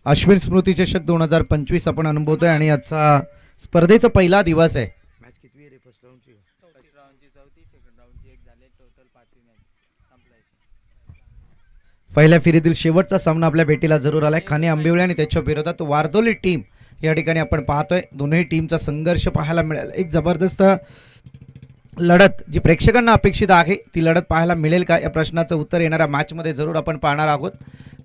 अश्विन स्मृती चषक 2025 आपण अनुभवतोय आणि आजचा स्पर्धेचा पहिला दिवस आहे. मॅच किती आहे रे फर्स्ट राऊंडची? फर्स्ट राऊंडची चौथी, सेकंड राऊंडची एक झाले, टोटल 5वी मॅच संपलायची. पहिल्या फेरीतील शेवटचा सामना आपल्या भेटीला जरूर आलाय. खाने आंबिवळे आणि त्याच्या विरोधात वारदोली टीम या ठिकाणी आपण पाहतोय. दोन्ही टीमचा संघर्ष पाहायला मिळेल. एक जबरदस्त लढत जी प्रेक्षकांना अपेक्षित आहे ती लढत पाहायला मिळेल का या प्रश्नाचं उत्तर येणाऱ्या मॅचमध्ये जरूर आपण पाहणार आहोत.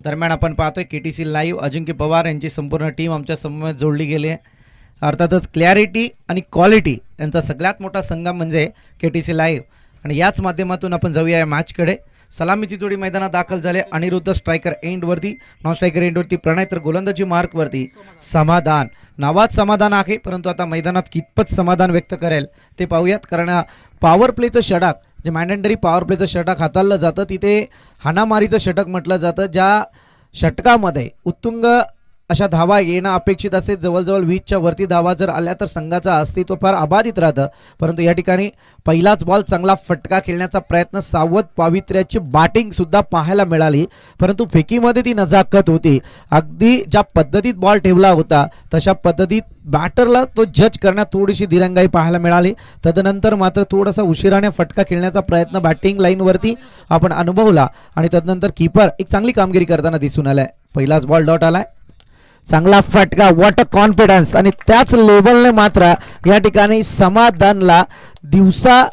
दरम्यान आपण पाहतोय KTC लाईव्ह अजिंक्य पवार यांची संपूर्ण टीम आमच्या समवेत जोडली गेली आहे. अर्थातच क्लॅरिटी आणि क्वालिटी यांचा सगळ्यात मोठा संगम म्हणजे KTC लाईव्ह आणि याच माध्यमातून आपण जाऊया या मॅचकडे. सलामीची जोडी मैदानात दाखल झाले. अनिरुद्ध स्ट्रायकर एंडवरती, नॉन स्ट्रायकर एंडवरती प्रणय, तर गोलंदाजी मार्कवरती समाधान. नावात समाधान आहे परंतु आता मैदानात कितपत समाधान व्यक्त करेल ते पाहूयात. कारण पॉवर प्लेचं षटक जे मॅन्डेटरी पॉवर प्लेचं षटक हाताळलं जातं तिथे हाणामारीचं षटक म्हटलं जातं. ज्या षटकामध्ये उत्तुंग अशा धावा येणं अपेक्षित असेल. जवळजवळ 20च्या वरती धावा जर आल्या तर संघाचं अस्तित्व फार अबाधित राहतं. परंतु या ठिकाणी पहिलाच बॉल चांगला फटका खेळण्याचा प्रयत्न, सावध पावित्र्याची बॅटिंग सुद्धा पाहायला मिळाली. परंतु फेकीमध्ये ती नजाकत होती. अगदी ज्या पद्धतीत बॉल ठेवला होता तशा पद्धतीत बॅटरला तो जज करण्यात थोडीशी दिरंगाई पाहायला मिळाली. तदनंतर मात्र थोडासा उशिराने फटका खेळण्याचा प्रयत्न बॅटिंग लाईनवरती आपण अनुभवला आणि तदनंतर कीपर एक चांगली कामगिरी करताना दिसून आलाय. पहिलाच बॉल डॉट आलाय, चांगला फटका, व्हॉट अ कॉन्फिडन्स. आणि त्याच लेवलने मात्र या ठिकाणी समाधानला दिवसा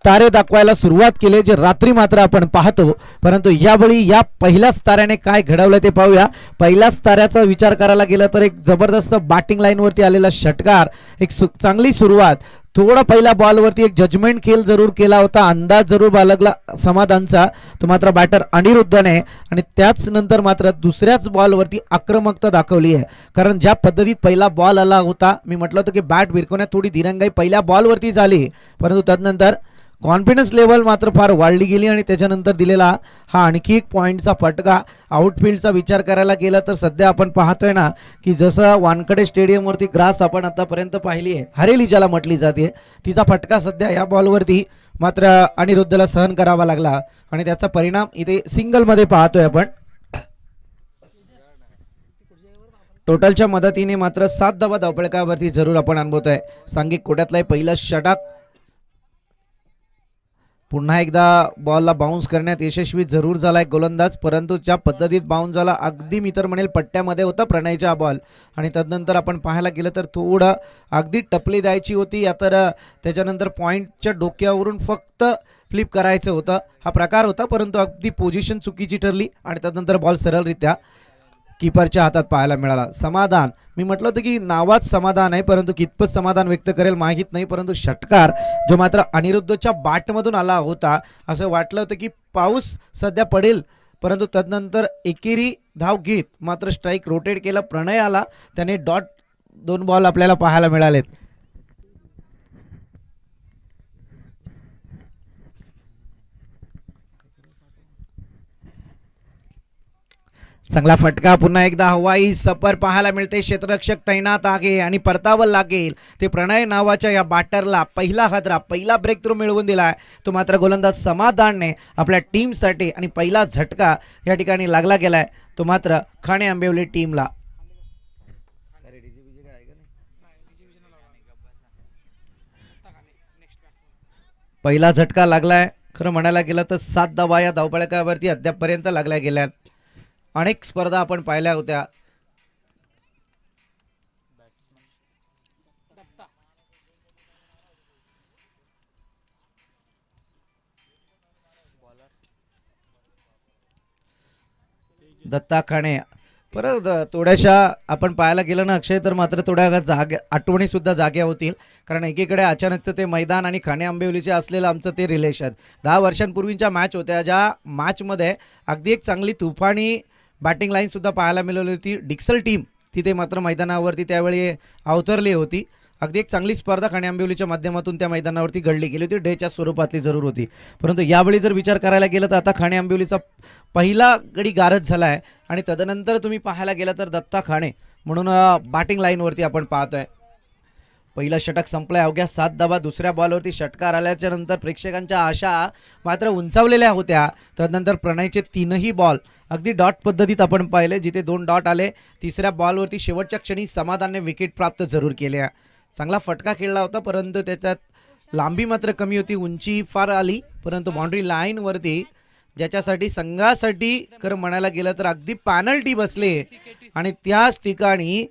तारे दाखवायला सुरुवात केली जे रात्री मात्र आपण पाहतो. परंतु यावेळी या पहिल्याच ताऱ्याने काय घडवलं ते पाहूया. पहिल्याच ताऱ्याचा विचार करायला गेला तर एक जबरदस्त बॅटिंग लाईनवरती आलेला षटकार, एक चांगली सुरुवात. थोडा पहिल्या बॉलवरती एक जजमेंट खेळ जरूर केला होता, अंदाज जरूर बाळगला समाधानचा, तो मात्र बॅटर अनिरुद्धने. आणि त्याच नंतर मात्र दुसऱ्याच बॉलवरती आक्रमकता दाखवली आहे. कारण ज्या पद्धतीत पहिला बॉल आला होता, मी म्हटलं होतं की बॅट भिरकवण्यात थोडी दिरंगाई पहिल्या बॉलवरती झाली, परंतु त्यानंतर कॉन्फिडन्स लेवल मात्र फार वाढली गेली आणि त्याच्यानंतर दिलेला हा आणखी एक पॉईंटचा फटका. आउटफील्डचा विचार करायला गेला तर सध्या आपण पाहतोय ना की जसं वानखडे स्टेडियमवरती ग्रास आपण आतापर्यंत पाहिली आहे, हरेली ज्याला म्हटली जाते, तिचा फटका सध्या या बॉलवरती मात्र अनिरुद्धला सहन करावा लागला आणि त्याचा परिणाम इथे सिंगलमध्ये पाहतोय आपण. टोटलच्या मदतीने मात्र 7 धावा धावफलकावरती जरूर आपण अनुभवतोय. सांघिक कोट्यातला पहिला षटक पुन्हा एकदा बॉलला बाउन्स करण्यात यशस्वी जरूर झालाय गोलंदाज, परंतु ज्या पद्धतीत बाउन्स झाला अगदी मी तर म्हणेल पट्ट्यामध्ये होता प्रणयचा बॉल. आणि तदनंतर आपण पाहायला गेलं तर थोडं अगदी टपली द्यायची होती या तर त्याच्यानंतर पॉईंटच्या डोक्यावरून फक्त फ्लिप करायचं होतं हा प्रकार होता. परंतु अगदी पोझिशन चुकीची ठरली आणि त्यानंतर बॉल सरळरित्या कीपरच्या हातात पाहायला मिळाला. समाधान, मी म्हटलं होतं की नावात समाधान आहे परंतु कितपत समाधान व्यक्त करेल माहीत नाही. परंतु षटकार जो मात्र अनिरुद्धच्या बॅटमधून आला होता, असं वाटलं होतं की पाऊस सध्या पडेल, परंतु तदनंतर एकेरी धाव घेत मात्र स्ट्राईक रोटेट केला. प्रणय आला, त्याने डॉट 2 बॉल आपल्याला पाहायला मिळालेत. चांगला फटका, पुन्हा एकदा हवाई सफर पाहायला मिळते. क्षेत्ररक्षक तैनात आहे आणि परतावं लागेल ते प्रणय नावाच्या या बॅटरला. पहिला हादरा, पहिला ब्रेक थ्रू मिळवून दिलाय तो मात्र गोलंदाज समाधानने आपल्या टीमसाठी आणि पहिला झटका या ठिकाणी लागला गेलाय तो मात्र खाणे आंबिवली टीमला. पहिला झटका लागलाय. खरं म्हणायला गेलं तर 7 धावा या धावफलकावरती अद्यापपर्यंत लागल्या गेल्या. अनेक स्पर्धा आपण पाहिल्या होत्या. दत्ता खाणे परत थोड्याशा आपण पाहायला गेलं ना अक्षय, तर मात्र थोड्या जाग्या आठवणी सुद्धा जाग्या होतील. कारण एकीकडे अचानक ते मैदान आणि खाणे आंबिवलीचे असलेलं आमचं ते रिलेशन 10 वर्षांपूर्वीच्या मॅच होत्या, ज्या मॅचमध्ये अगदी एक चांगली तुफानी बॅटिंग लाईन सुद्धा पाहायला मिळाली होती. डिक्सल टीम तिथे मात्र मैदानावरती त्यावेळी अवतरली होती. अगदी एक चांगली स्पर्धा खाणे आंबिवलीच्या माध्यमातून त्या मैदानावरती घडली गेली होती. डेच्या स्वरूपातली जरूर होती. परंतु यावेळी जर विचार करायला गेलं तर आता खाणे आंबिवलीचा पहिला गडी गारद झाला आहे आणि तदनंतर तुम्ही पाहायला गेलं तर दत्ता खाणे म्हणून बॅटिंग लाईनवरती आपण पाहतोय. पहिलं षटक संपलंय. अवघ्या 7 धावा दुसऱ्या बॉलवरती षटकार आल्याच्या नंतर प्रेक्षकांच्या आशा मात्र उंचावलेल्या होत्या. त्यानंतर प्रणयचे 3ही बॉल अगदी डॉट पद्धतीत आपण पाहिले, जिथे 2 डॉट आले. तिसऱ्या बॉलवरती शेवटच्या क्षणी समाधानने विकेट प्राप्त जरूर केल्या. चांगला फटका खेळला होता, परंतु त्याच्यात लांबी मात्र कमी होती, उंची फार आली. परंतु बाउंड्री लाईनवरती ज्याच्यासाठी संघासाठी खरं म्हणायला गेलं तर अगदी पॅनल्टी बसले आणि त्याच ठिकाणी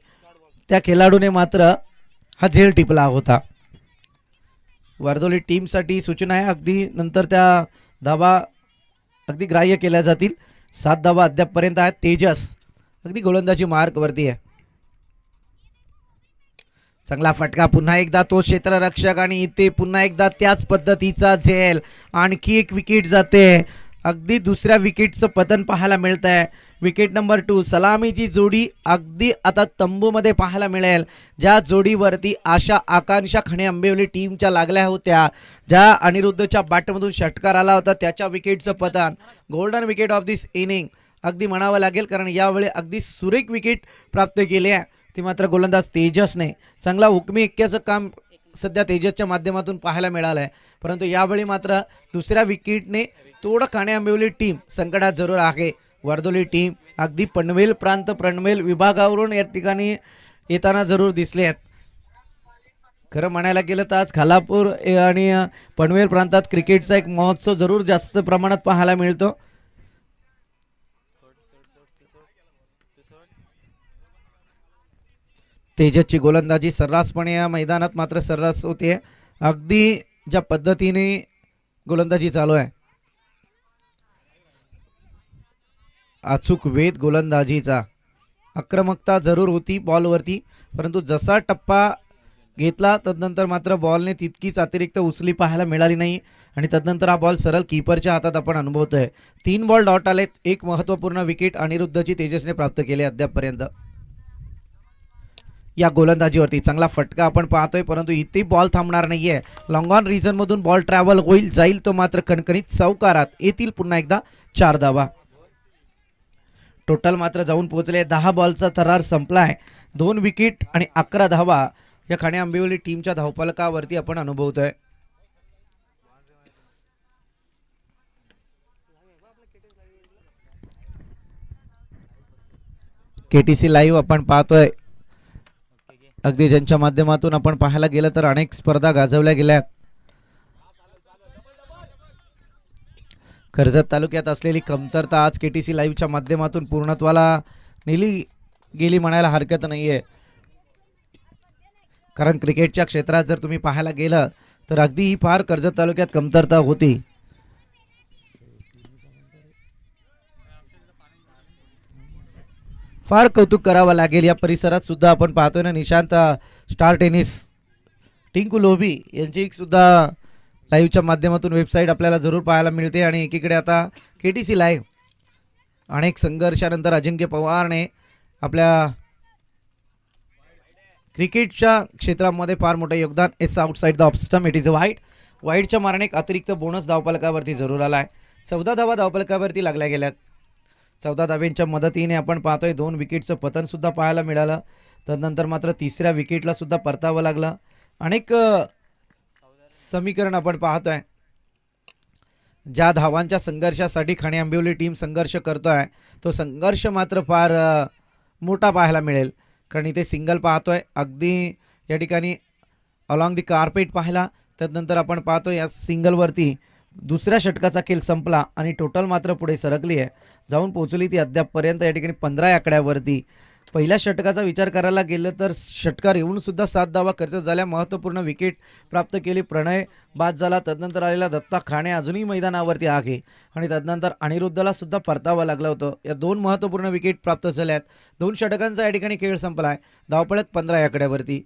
त्या खेळाडूने मात्र हा झेल टिपला होता. वर्दोली टीमसाठी सूचना आहे, अगदी नंतर त्या धावा अगदी ग्राह्य केल्या जातील. 7 धावा अद्यापपर्यंत आहेत. तेजस अगदी गोलंदाजी मार्कवरती आहे. चांगला फटका, पुन्हा एकदा तो क्षेत्ररक्षक आणि इथे पुन्हा एकदा त्याच पद्धतीचा झेल. आणखी एक विकेट जाते. अगदी दुसऱ्या विकेटचं पतन पाहायला मिळत आहे. Wicket number 2. सलामीची जोडी अगदी आता तंबूमध्ये पाहायला मिळेल, ज्या जोडीवरती आशा आकांक्षा खणे आंबिवली टीमच्या लागल्या होत्या. ज्या अनिरुद्धच्या बॅटमधून षटकार आला होता त्याच्या विकेटचं पतन. Golden wicket of this inning अगदी म्हणावं लागेल, कारण यावेळी अगदी सुरेख विकेट प्राप्त केली आहे. ती मात्र गोलंदाज तेजसने. चांगला हुकमी एक्क्याचं काम सध्या तेजसच्या माध्यमातून पाहायला मिळालं आहे. परंतु यावेळी मात्र दुसऱ्या विकेटने थोडं खाणे आंबिवली टीम संकटात जरूर आहे. वर्दोली टीम अगदी पनवेल प्रांत पनवेल विभागावरून या ठिकाणी येताना जरूर दिसले आहेत. खरं म्हणायला गेलं तर आज खालापूर आणि पनवेल प्रांतात क्रिकेटचा एक महोत्सव जरूर जास्त प्रमाणात पाहायला मिळतो. तेजसची गोलंदाजी सर्रासपणे या मैदानात मात्र सर्रास होते. अगदी ज्या पद्धतीने गोलंदाजी चालू आहे, अचूक वेध गोलंदाजीचा. आक्रमकता जरूर होती बॉलवरती, परंतु जसा टप्पा घेतला तदनंतर मात्र बॉलने तितकीच अतिरिक्त उचली पाहायला मिळाली नाही आणि तदनंतर हा बॉल सरळ कीपरच्या हातात आपण अनुभवतोय. 3 बॉल डॉट आलेत. एक महत्त्वपूर्ण विकेट अनिरुद्धची तेजसने प्राप्त केली अद्यापपर्यंत. या गोलंदाजीवरती चांगला फटका आपण पाहतोय, परंतु इथे बॉल थांबणार नाहीये. लॉंग ऑन रिझन मधून बॉल ट्रॅव्हल होईल, जाईल तो मात्र कणकणीत चौकारात येतील पुन्हा एकदा 4 धावा. टोटल मात्र जाऊन पोहोचले. 10 बॉलचा थरार संपलाय. 2 विकेट आणि 11 धावा या खाणे आंबिवली टीमच्या धावफलकावरती आपण अनुभवतोय. केटीसी लाईव्ह आपण पाहतोय, अगदी ज्यांच्या माध्यमातून आपण पाहायला गेलं तर अनेक स्पर्धा गाजवल्या गेल्यात. कर्जत तालुक्यात असलेली कमतरता आज केटीसी लाईव्हच्या माध्यमातून पूर्णत्वाला नेली गेली म्हणायला हरकत नाहीये. कारण क्रिकेटच्या क्षेत्रात जर तुम्ही पाहायला गेलं तर अगदी ही फार कर्जत तालुक्यात कमतरता होती. फार कौतुक करावं लागेल. या परिसरात सुद्धा आपण पाहतोय ना, निशांत स्टार टेनिस टिंकू लोभी यांची सुद्धा लाईव्हच्या माध्यमातून वेबसाईट आपल्याला जरूर पाहायला मिळते. आणि एकीकडे आता केटीसी लाईव्ह अनेक संघर्षानंतर अजिंक्य पवारने आपल्या क्रिकेटच्या क्षेत्रामध्ये फार मोठं योगदान. S outside the off stump, it is a वाईट. वाईटच्या मारणे एक अतिरिक्त बोनस धावफलकावरती जरूर आला आहे. 14 धावा धावफलकावरती लागल्या गेल्यात. 14 धाव्यांच्या मदतीने आपण पाहतोय 2 विकेटचं पतन सुद्धा पाहायला मिळालं. तदनंतर मात्र तिसऱ्या विकेटला सुद्धा परतावं लागलं. अनेक समीकरण आपण पाहतोय. ज्या धावांच्या संघर्षासाठी खाणे आंबिवली टीम संघर्ष करतोय, तो संघर्ष मात्र फार मोठा पाहायला मिळेल. कारण इथे सिंगल पाहतोय, अगदी या ठिकाणी अलॉंग दी कार्पेट पाहिला. त्यानंतर आपण पाहतोय या सिंगलवरती दुसऱ्या षटकाचा खेळ संपला आणि टोटल मात्र पुढे सरकली आहे, जाऊन पोहोचली ती अद्यापपर्यंत या ठिकाणी 15 आकड्यावरती. पहिल्या षटकाचा विचार करायला गेलं तर षटकार येऊन सुद्धा 7 धावा खर्च झाल्या. महत्त्वपूर्ण विकेट प्राप्त केली. प्रणय बाद झाला. तदनंतर आलेला दत्ता खाणे अजूनही मैदानावरती आहे आणि तदनंतर अनिरुद्धला सुद्धा परतावं लागलं होतं. या 2 महत्त्वपूर्ण विकेट प्राप्त झाल्यात. 2 षटकांचा या ठिकाणी खेळ संपलाय. धावपळत 15 आकड्यावरती.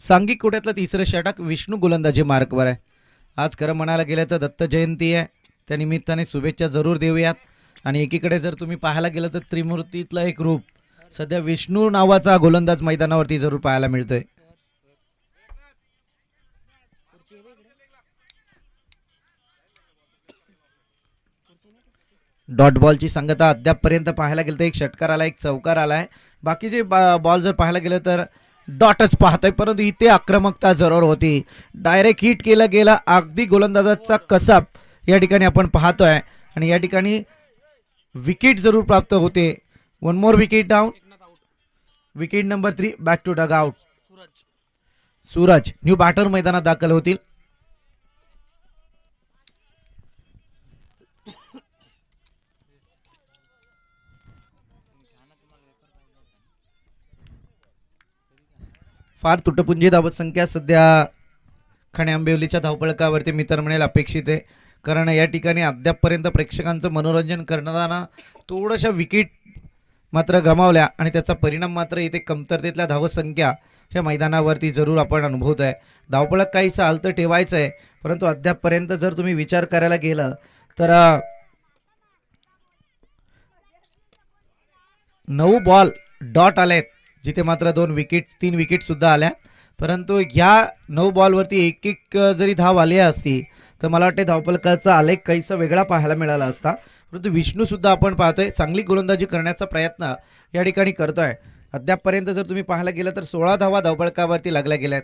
सांघिक कोट्यातलं तिसरं षटक विष्णू गोलंदाजी मार्कवर आहे. आज खरं म्हणायला गेलं तर दत्त जयंती आहे, त्या निमित्ताने शुभेच्छा जरूर देऊयात. आणि एकीकडे जर तुम्ही पाहायला गेलं तर त्रिमूर्तीतलं एक रूप सध्या विष्णू नावाचा गोलंदाज मैदानावरती जरूर पाहायला मिळतोय. डॉट बॉलची सांगता अद्यापपर्यंत पाहायला गेलं तर एक षटकार आला, एक चौकार आलाय. बाकीचे बॉल जर पाहायला गेलं तर डॉटच पाहतोय, परंतु इथे आक्रमकता जरूर होती. डायरेक्ट हिट केला गेला, अगदी गोलंदाजाचा कसब या ठिकाणी आपण पाहतोय. आणि या ठिकाणी विकेट जरूर प्राप्त होते. One more wicket down. Wicket number 3 back to dugout. Suraj new batter मैदानात दाखल होतील. फार तुटपुंजी धावत संख्या सध्या ठाणे आंबिवलीच्या धावपळकावरती मी तर म्हणेल अपेक्षित आहे, कारण या ठिकाणी अद्यापपर्यंत प्रेक्षकांचं मनोरंजन करताना थोड्याशा विकेट मात्र गमावल्या आणि त्याचा परिणाम मात्र इथे कमतरतेतल्या धावसंख्या ह्या मैदानावरती जरूर आपण अनुभवत आहे. धावपळक काहीसं हलतं ठेवायचं आहे, परंतु अद्यापपर्यंत जर तुम्ही विचार करायला गेलं तर 9 बॉल डॉट आलेत, जिथे मात्र 3 विकेट सुद्धा आल्या. परंतु ह्या 9 बॉलवरती एक एक जरी धाव आली असती तर मला वाटते धावपलकाचा आलेख काहीसा वेगळा पाहायला मिळाला असता. परंतु विष्णू सुद्धा आपण पाहतोय चांगली गोलंदाजी करण्याचा प्रयत्न या ठिकाणी करतोय. अद्यापपर्यंत जर तुम्ही पाहायला गेलं तर 16 धावा धावपळकावरती लागल्या गेल्यात.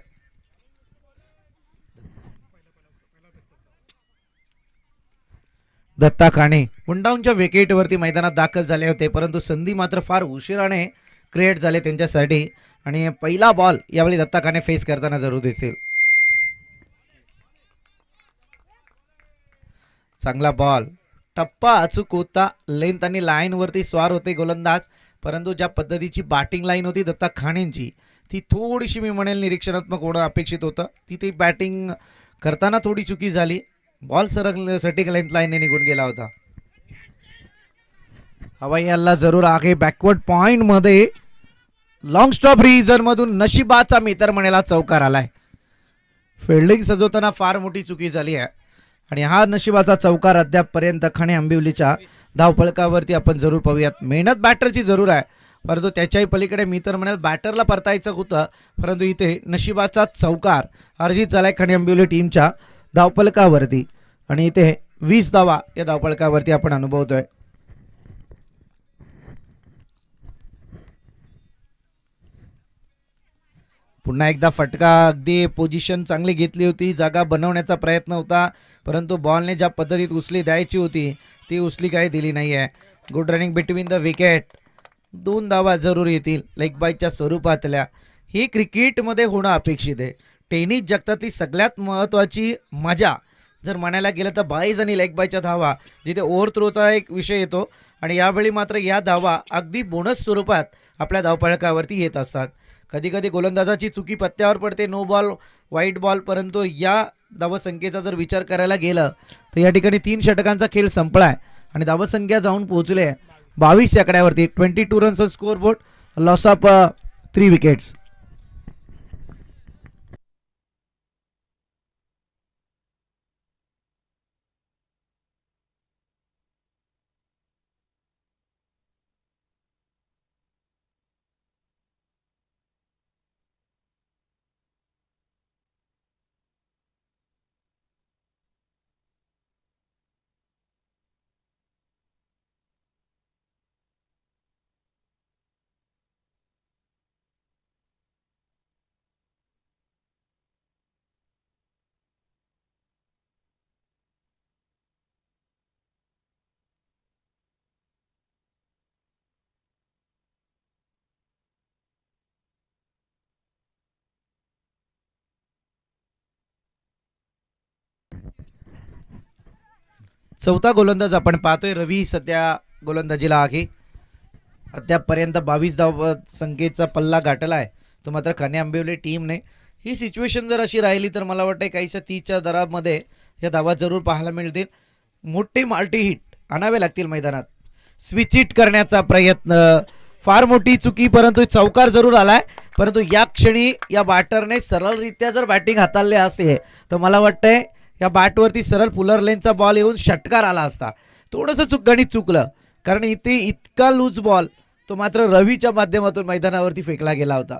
दत्ता काणे वनडाऊनच्या विकेटवरती मैदानात दाखल झाले होते, परंतु संधी मात्र फार उशिराने क्रिएट झाले त्यांच्यासाठी. आणि पहिला बॉल यावेळी दत्ता काणे फेस करताना जरूर दिसेल. चांगला बॉल, टप्पा अचूक होता. लेंथ आणि लाईन वरती स्वार होते गोलंदाज, परंतु ज्या पद्धतीची बॅटिंग लाईन होती दत्ता खाणेंची ती थोडीशी मी म्हणेल निरीक्षणात्मक होणं अपेक्षित होतं. तिथे बॅटिंग करताना थोडी चुकी झाली. बॉल सटिंग लेंथ लाईनने निघून गेला होता. हवाई हल्ला जरूर आहे बॅकवर्ड पॉइंट मध्ये. लॉंग स्टॉप रिजन मधून नशिबाचा मी तर म्हणेला चौकार आलाय. फिल्डिंग सजवताना फार मोठी चुकी झाली आहे आणि हा नशिबाचा चौकार अद्यापपर्यंत ठाणे आंबिवलीच्या धावपळकावरती आपण जरूर पाहूयात. मेहनत बॅटरची जरूर आहे, परंतु त्याच्याही पलीकडे मी तर म्हणेल बॅटरला परतायचं होतं, परंतु इथे नशिबाचा चौकार अर्जित झालाय ठाणे आंबिवली टीमच्या धावपळकावरती. आणि इथे 20 धावा या धावपळकावरती आपण अनुभवतोय. पुन्हा एकदा फटका, अगदी पोझिशन चांगली घेतली होती, जागा बनवण्याचा प्रयत्न होता, परंतु बॉलने ज्या पद्धतीत उचली द्यायची होती ती उचली काही दिली नाही आहे. Good running between the wicket. 2 धावा जरूर येतील लेग बायच्या स्वरूपातल्या. ही क्रिकेटमध्ये होणं अपेक्षित आहे. टेनिस जगतातली सगळ्यात महत्त्वाची मजा जर म्हणायला गेलं तर बाईज आणि लेग बायच्या धावा, जिथे ओव्हर थ्रोचा एक विषय येतो आणि यावेळी मात्र या धावा अगदी बोनस स्वरूपात आपल्या धावपळकावरती येत असतात. कधी कधी गोलंदाजाची चुकी पत्त्यावर पडते, नो बॉल वाईट बॉल, परंतु या धावसंख्येचा जर विचार करायला गेलं तर या ठिकाणी 3 षटकांचा खेळ संपलाय आणि धावसंख्या जाऊन पोहोचले 22 या आकड्यावरती. 22 runs on score board, loss of 3 wickets. चौथा गोलंदाज आपण पाहतोय रवी सध्या गोलंदाजीला आहे. अद्यापपर्यंत 22 धाव संख्येचा पल्ला गाठला आहे तो मात्र ठाणे आंबिवली टीमने. ही सिच्युएशन जर अशी राहिली तर मला वाटतं काहीशा 30च्या दरामध्ये या धावा जरूर पाहायला मिळतील. मोठे माल्टी हिट आणावे लागतील मैदानात. स्विच हिट करण्याचा प्रयत्न फार मोठी चुकी, परंतु चौकार जरूर आलाय. परंतु या क्षणी या बॅटरने सरळरित्या जर बॅटिंग हाताळली असते तर मला वाटतंय या बॅटवरती सरळ पुलर लेनचा बॉल येऊन षटकार आला असता. थोडंसं गणित चुकलं, कारण इथे इतका लूज बॉल तो मात्र रवीच्या माध्यमातून मैदानावरती फेकला गेला होता.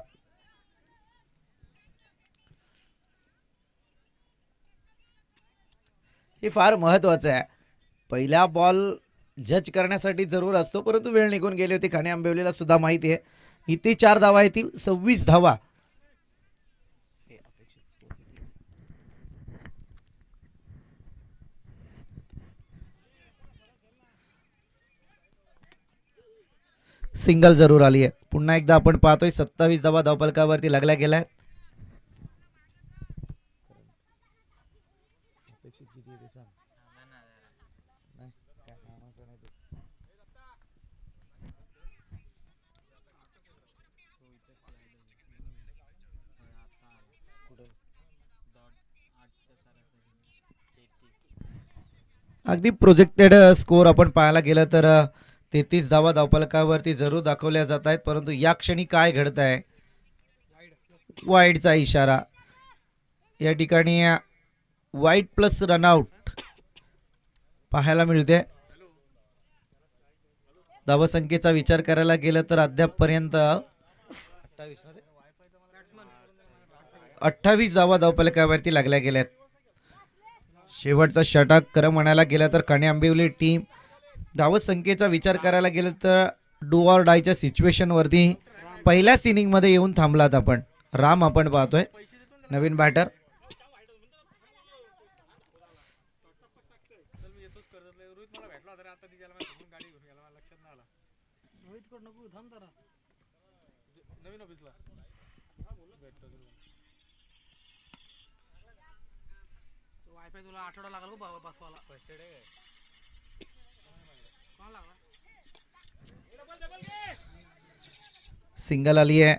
हे फार महत्वाचं आहे. पहिला बॉल जज करण्यासाठी जरूर असतो, परंतु वेळ निघून गेली होती. खाणे आंबिवलीला सुद्धा माहिती आहे. इथे 4 धावा येतील, 26 धावा. सिंगल जरूर आली आहे. पुन्हा एकदा आपण पाहतोय 27 धावा धावफलकावरती लागल्या गेल्या. अगदी प्रोजेक्टेड स्कोर आपण पाहायला गेलं तर 33 धावा धावफलकावरती जरूर दाखवल्या जात आहेत. परंतु या क्षणी काय घडत आहे, वाईडचा इशारा. या ठिकाणी वाईड प्लस रनआउट पाहायला मिळते. धावसंख्येचा विचार करायला गेलं तर अद्यापपर्यंत 28 धावा धावफलकावरती लागल्या गेल्यात. शेवटचा षटक खरं म्हणायला गेलं तर खाणे आंबिवली टीम धावसंख्येचा विचार करायला गेलं तर डू ऑर डायच्या सिच्युएशनवरती पहिल्याच इनिंगमध्ये येऊन थांबलात आपण. राम आपण पाहतोय, नवीन बॅटर. तुला आठवडा लागला बसवाला. सिंगल आली आहे.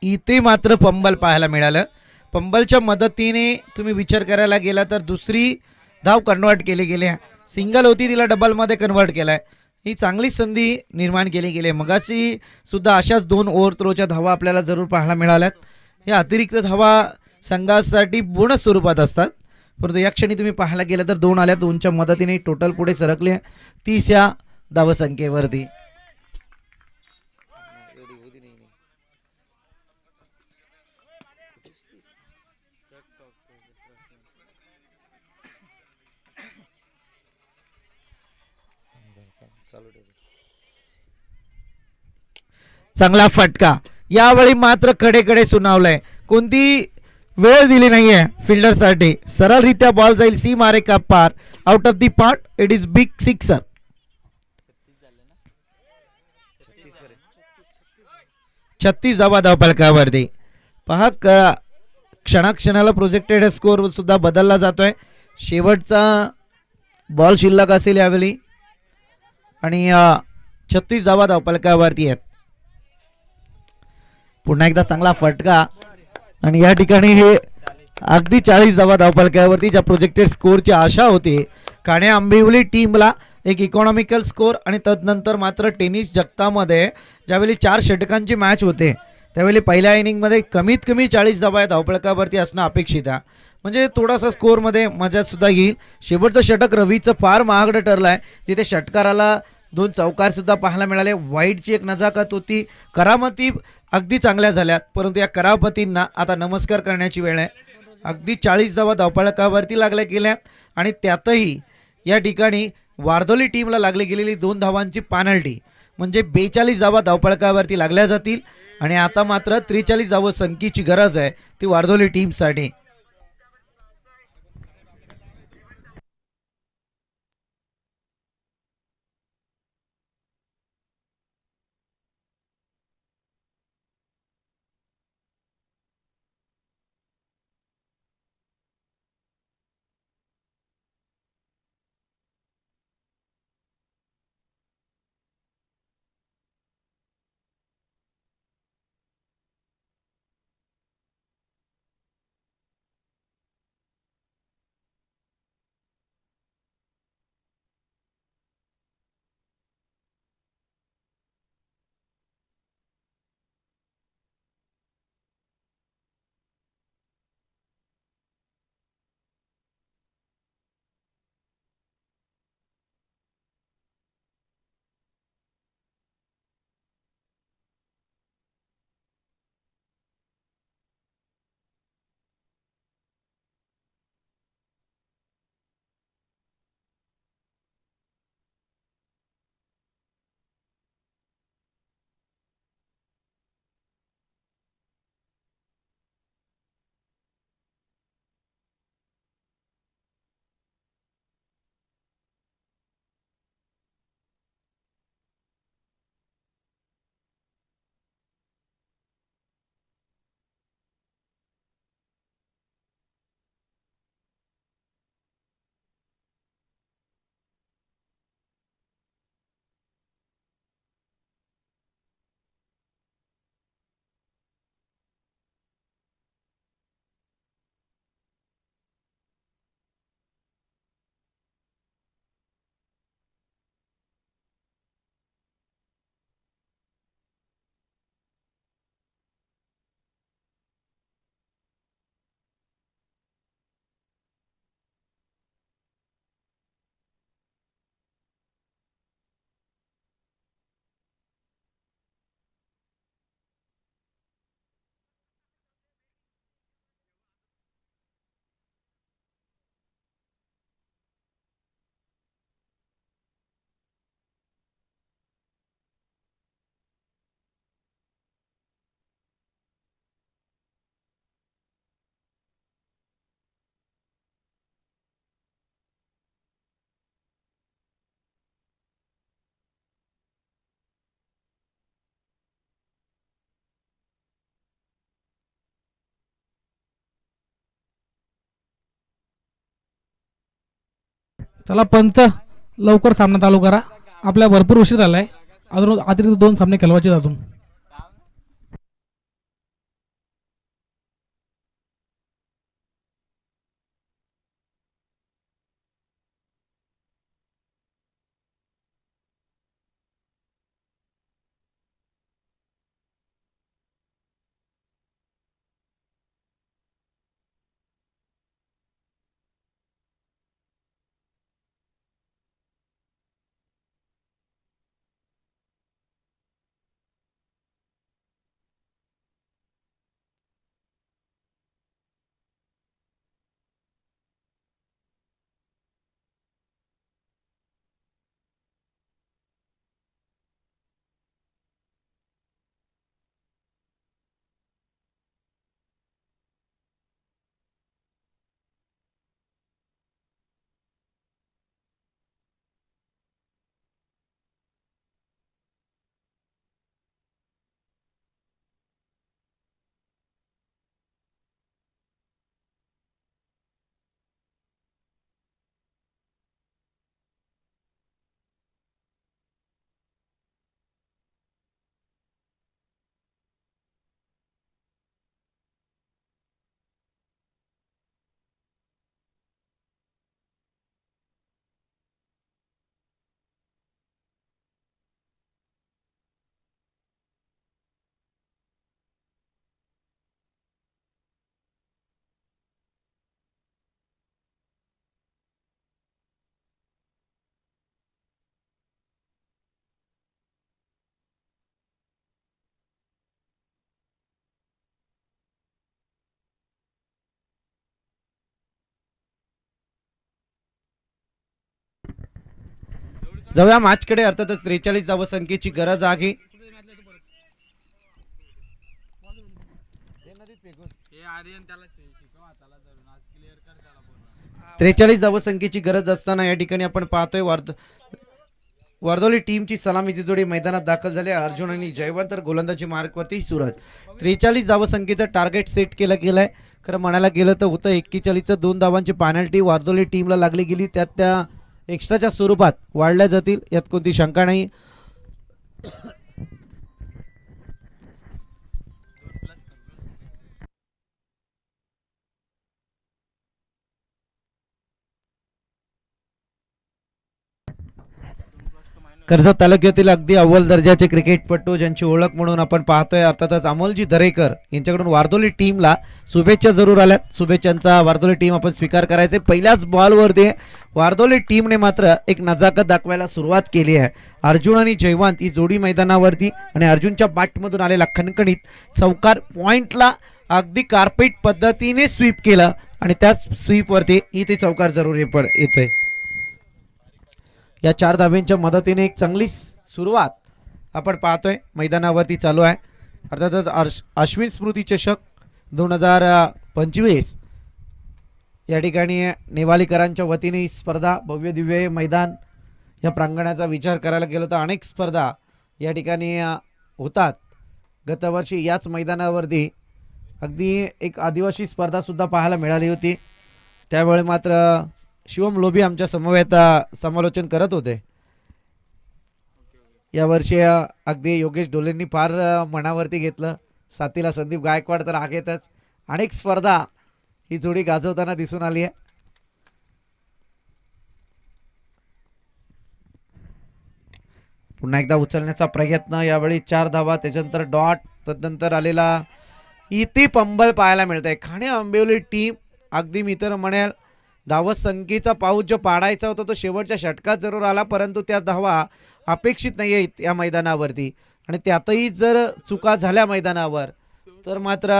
इथे मात्र पंबल पाहायला मिळालं. पंबलच्या मदतीने तुम्ही विचार करायला गेला तर दुसरी धाव कन्वर्ट केली गेली. सिंगल होती, तिला डबलमध्ये कन्वर्ट केलाय. ही चांगली संधी निर्माण केली गेली. मगाशी सुद्धा अशाच 2 ओव्हर थ्रोच्या धावा आपल्याला जरूर पाहायला मिळाल्यात. या अतिरिक्त धावा संघासाठी बोनस स्वरूपात असतात. परंतु या क्षणी तुम्ही पाहायला गेलं तर 2 आल्या. 2च्या मदतीने टोटल पुढे सरकले 30 या धावसंख्येवरती. चांगला फटका. यावेळी मात्र कडे सुनावलंय. कोणती वेळ दिली नाहीये फिल्डरसाठी. सरळरित्या बॉल जाईल सी मारे का पार, out of the part. It is big sixer. 36 धावा धावफलकावरती. पहा क्षणाक्षणाला प्रोजेक्टेड स्कोर सुद्धा बदलला जातोय. शेवटचा बॉल शिल्लक असेल यावेळी आणि 36 धावा धावफलकावरती आहेत. पुन्हा एकदा चांगला फटका आणि या ठिकाणी हे अगदी 40 धावा धावफलकावरती ज्या प्रोजेक्टेड स्कोरची आशा होती खाणे आंबिवली टीमला. एक इकॉनॉमिकल स्कोर आणि तदनंतर मात्र टेनिस जगतामध्ये ज्यावेळी 4 षटकांची मॅच होते त्यावेळी पहिल्या इनिंगमध्ये कमीत कमी 40 धावा धावफलकावरती असणं अपेक्षित आहे. म्हणजे थोडासा स्कोरमध्ये मजा सुद्धा येईल. शेवटचं षटक रवीचं फार महागडं ठरलं आहे, जिथे षटकाराला 2 चौकार सुद्धा पाहायला मिळाले. वाईडची एक नजाकत होती. करामती अगदी चांगल्या झाल्यात, परंतु या करामतींना आता नमस्कार करण्याची वेळ आहे. अगदी 40 धावा धावफलकावरती लागल्या गेल्या आणि त्यातही या ठिकाणी वारदोली टीमला लागली गेलेली 2 धावांची पेनल्टी म्हणजे 42 धावा धावफलकावरती लागल्या जातील. आणि आता मात्र 43 धावसंख्येची गरज आहे ती वारदोली टीमसाठी. चला पंच लवकर सामना चालू करा. आपल्या भरपूर उशीर झालाय. अजून अतिरिक्त 2 सामने खेळवायचे अजून. जाऊया मॅचकडे. अर्थातच 43 धावसंख्येची गरज आहे. 43 धावसंख्येची गरज असताना या ठिकाणी आपण पाहतोय वार्दोली टीमची सलामीची जोडी मैदानात दाखल झाली. अर्जुन आणि जयवंत तर गोलंदाजी मार्कवरती सूरज. 43 धावसंख्येचं टार्गेट सेट केलं गेलंय. खरं म्हणायला गेलं तर होतं 41चं 2 धावांची पेनल्टी वार्दोली टीमला लागली गेली. त्यात त्या एक्स्ट्राच्या स्वरूपात वाढल्या जातील यात कोणती शंका नाही. कर्जत तालुक्यातील अगदी अव्वल दर्जाचे क्रिकेटपटू ज्यांची ओळख म्हणून आपण पाहतोय अर्थातच अमोलजी दरेकर यांच्याकडून वार्दोली टीमला शुभेच्छा जरूर आल्यात. शुभेच्छांचा वार्दोली टीम आपण स्वीकार करायचे. पहिल्याच बॉलवरती वार्दोली टीमने मात्र एक नजाकत दाखवायला सुरुवात केली आहे. अर्जुन आणि जयवंत ही जोडी मैदानावरती आणि अर्जुनच्या बॅटमधून आलेला खणखणीत चौकार पॉइंटला अगदी कार्पेट पद्धतीने स्वीप केलं आणि त्याच स्वीपवरती इथे चौकार जरूर येतोय. या 4 धाब्यांच्या मदतीने एक चांगली सुरुवात आपण पाहतोय मैदानावरती चालू आहे. अर्थातच अश्विन स्मृती चषक 2025 या ठिकाणी नेवालीकरांच्या वतीने ही स्पर्धा भव्य दिव्य मैदान या प्रांगणाचा विचार करायला गेलो तर अनेक स्पर्धा या ठिकाणी होतात. गतवर्षी याच मैदानावरती अगदी एक आदिवासी स्पर्धासुद्धा पाहायला मिळाली होती. त्यावेळी मात्र शिवम लोभी आमच्या समवेत समालोचन करत होते. यावर्षी अगदी योगेश डोलेंनी फार मनावरती घेतलं. साथीला संदीप गायकवाड तर आहेतच. अनेक स्पर्धा ही जोडी गाजवताना दिसून आली आहे. पुन्हा एकदा उचलण्याचा प्रयत्न. यावेळी 4 धावा त्याच्यानंतर डॉट. तदनंतर आलेला इथे पंबळ पाहायला मिळत आहे. खाणे आंबिवली टीम अगदी मी तर म्हणेल धावसंख्येचा पाऊस जो पाडायचा होता तो शेवटच्या षटकात जरूर आला परंतु त्या धावा अपेक्षित नाही आहेत या मैदानावरती. आणि त्यातही जर चुका झाल्या मैदानावर तर मात्र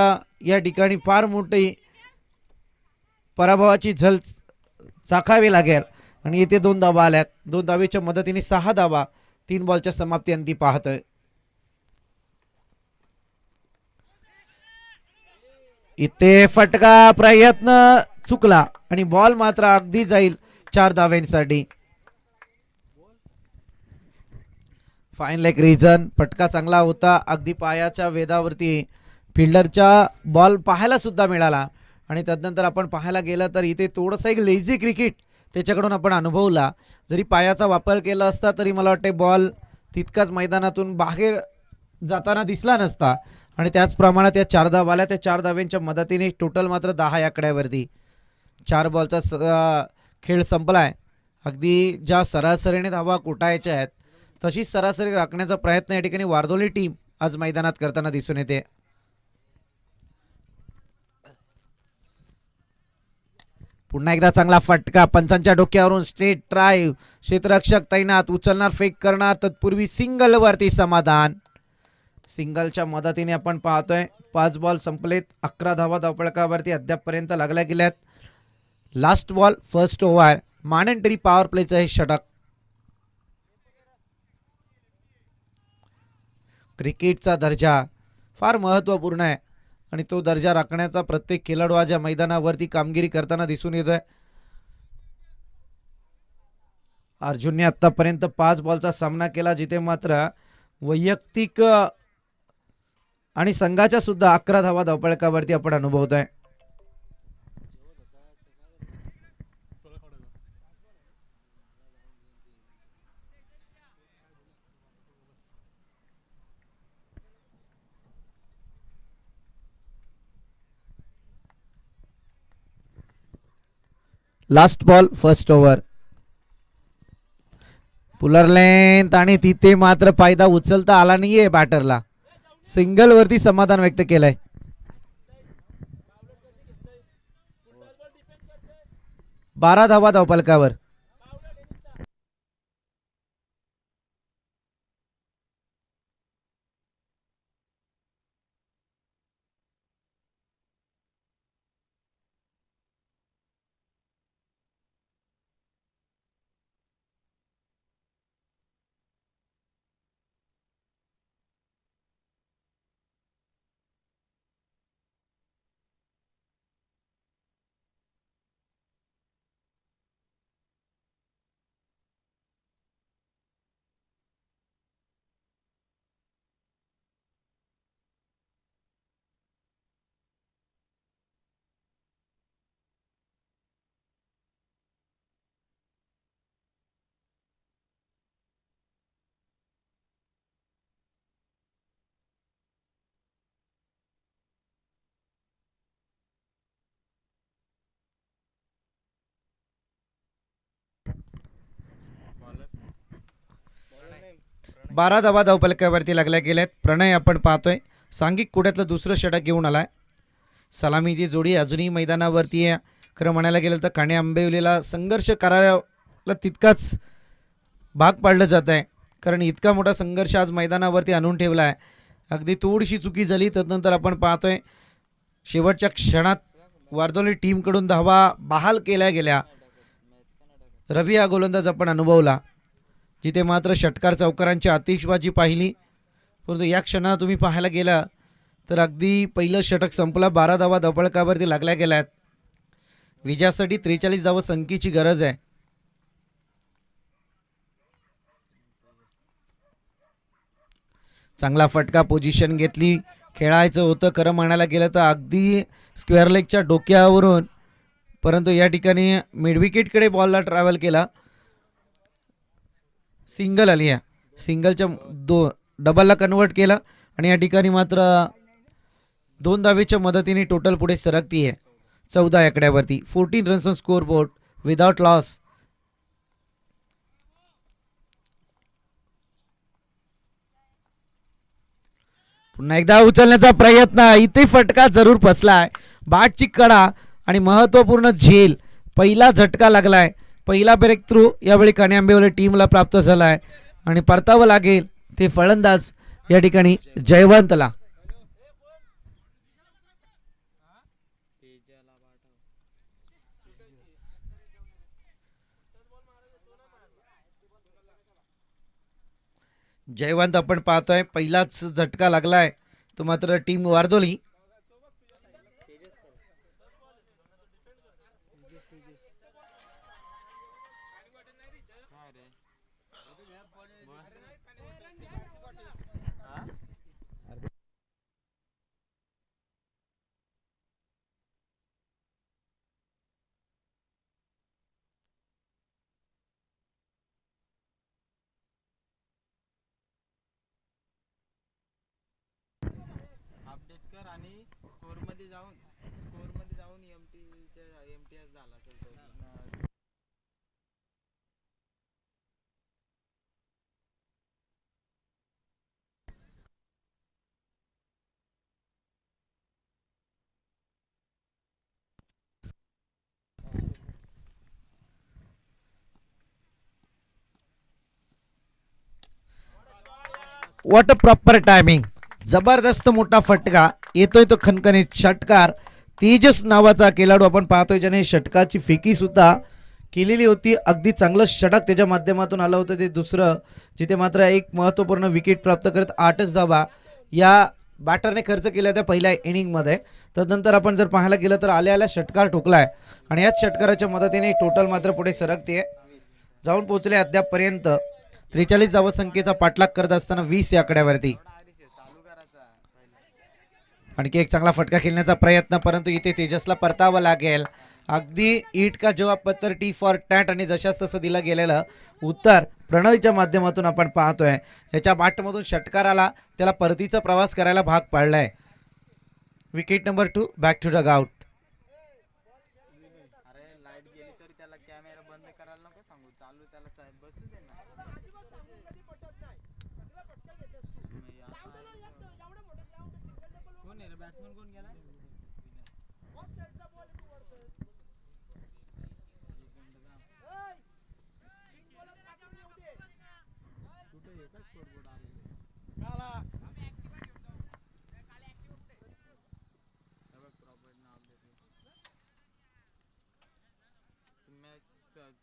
या ठिकाणी फार मोठी पराभवाची झल चाखावी लागेल. आणि इथे 2 धावा आल्यात. 2 धावेच्या मदतीने 6 धावा 3 बॉलच्या समाप्ती अंती पाहतोय. इथे फटका प्रयत्न चुकला आणि बॉल मात्र अगदी जाईल 4 धाव्यांसाठी. Fine leg reason. फटका चांगला होता. अगदी पायाच्या वेधावरती फिल्डरच्या बॉल पाहायला सुद्धा मिळाला. आणि तदनंतर आपण पाहायला गेलं तर इथे थोडंसं एक लेझी क्रिकेट त्याच्याकडून आपण अनुभवला. जरी पायाचा वापर केला असता तरी मला वाटते बॉल तितकाच मैदानातून बाहेर जाताना दिसला नसता. आणि त्याच प्रमाणात या 4 धावा आल्या. त्या 4 धाव्यांच्या मदतीने टोटल मात्र 10 या आकड्यावरती 4 बॉलचा खेळ संपलाय. अगदी ज्या सरासरीने धावा कुटायच्या आहेत तशीच सरासरी राखण्याचा प्रयत्न या ठिकाणी वारदोली टीम आज मैदानात करताना दिसून येते. पुन्हा एकदा चांगला फटका पंचांच्या डोक्यावरून स्ट्रेट ड्राईव्ह. क्षेत्ररक्षक तैनात, उचलणार फेक करणार, तत्पूर्वी सिंगल वरती समाधान. सिंगलच्या मदतीने आपण पाहतोय 5 बॉल संपलेत, 11 धावा धावपळकावरती अद्यापपर्यंत लागल्या गेल्यात. Last ball first over, mandatory power प्लेचं हे षटक. क्रिकेटचा दर्जा फार महत्त्वपूर्ण आहे आणि तो दर्जा राखण्याचा प्रत्येक खेळाडू आज या मैदानावरती कामगिरी करताना दिसून येतोय. अर्जुनने आतापर्यंत 5 बॉलचा सामना केला, जिथे मात्र वैयक्तिक आणि संघाच्या सुद्धा 11 धावा धावपळकावरती आपण अनुभवतोय. Last ball first over. Puller length आणि तिथे मात्र फायदा उचलता आला नाहीये बॅटरला. सिंगल वरती समाधान व्यक्त केलंय. बारा धावा धावपलकावर. बारा धावा धावपलकावरती लागल्या गेल्यात. प्रणय आपण पाहतोय सांघिक कुड्यातलं दुसरं षटक घेऊन आलाय. सलामीची जोडी अजूनही मैदानावरती आहे. खरं म्हणायला गेलं तर काणे आंबिवलीला संघर्ष करायला तितकाच भाग पाडलं जात आहे, कारण इतका मोठा संघर्ष आज मैदानावरती आणून ठेवला आहे. अगदी थोडीशी चुकी झाली तदनंतर आपण पाहतोय शेवटच्या क्षणात वारदोली टीमकडून धावा बहाल केल्या गेल्या. रवी हा गोलंदाज आपण अनुभवला, जिथे मात्र षटकार चौकारांची आतिषबाजी पाहिली. परंतु या क्षणाला तुम्ही पाहायला गेला तर अगदी पहिलं षटक संपला. 12 धावा धावपळकावरती लागल्या गेल्यात. विजयासाठी 43 धावा संख्येची गरज आहे. चांगला फटका, पोझिशन घेतली, खेळायचं होतं खरं म्हणायला गेलं तर अगदी स्क्वेअर लेगच्या डोक्यावरून, परंतु या ठिकाणी मिडविकेटकडे बॉलला ट्रॅव्हल केला. सिंगल आली आहे. सिंगलच्या डबलला कन्वर्ट केलं आणि या ठिकाणी मात्र 2 धावेच्या मदतीने टोटल पुढे सरकती आहे 14 आकड्यावरती. 14 runs on score board without loss. पुन्हा एकदा उचलण्याचा प्रयत्न, इथे फटका जरूर फसलाय. बॅटची कडा आणि महत्त्वपूर्ण झेल, पहिला झटका लागलाय. पहिला ब्रेक थ्रू यावेळी काणे आंबिवली टीमला प्राप्त झालाय आणि परतावं लागेल ते फलंदाज या ठिकाणी जयवंतला. जयवंत आपण पाहतोय पहिलाच झटका लागलाय तो मात्र टीम वारदोली. आणि स्कोअरमध्ये जाऊन एमटीएस झाला असेल तो. What a proper timing. जबरदस्त मोठा फटका येतोय तो खणखणीत षटकार. तेजस नावाचा खेळाडू आपण पाहतोय ज्याने षटकाची फेकी सुद्धा केलेली होती. अगदी चांगलं षटक त्याच्या माध्यमातून आलं होतं ते दुसरं, जिथे मात्र एक महत्त्वपूर्ण विकेट प्राप्त करत 8च धावा या बॅटरने खर्च केल्या होत्या पहिल्या इनिंगमध्ये. तदनंतर आपण जर पाहायला गेलं तर आल्या षटकार ठोकलाय आणि याच षटकाराच्या मदतीने टोटल मात्र पुढे सरकते जाऊन पोहोचले अद्यापपर्यंत 43 धावसंख्येचा पाठलाग करत असताना 20 या आकड्यावरती. चालू करायचा पहिला. आणखी एक चांगला फटका खेळण्याचा प्रयत्न, परंतु इथे तेजसला परतावं लागेल. अगदी ईट का जवाब पत्तर टी फॉर टॅट आणि जशाच तसं दिलं गेलेलं उत्तर प्रणयच्या माध्यमातून आपण पाहतोय. त्याच्या बॅटमधून षटकार आला, त्याला परतीचा प्रवास करायला भाग पाडलाय. Wicket number 2 back to dugout. अरे लाईट गेली तरी त्याला कॅमेरा बंद करायला नको सांगू, चालू त्याला बसू दे ना. कोण आहे रे बॅट्समन, कोण गेला? कुठे आहे का स्कोरबोर्ड आलेला? प्रॉपर नाव देते. मॅच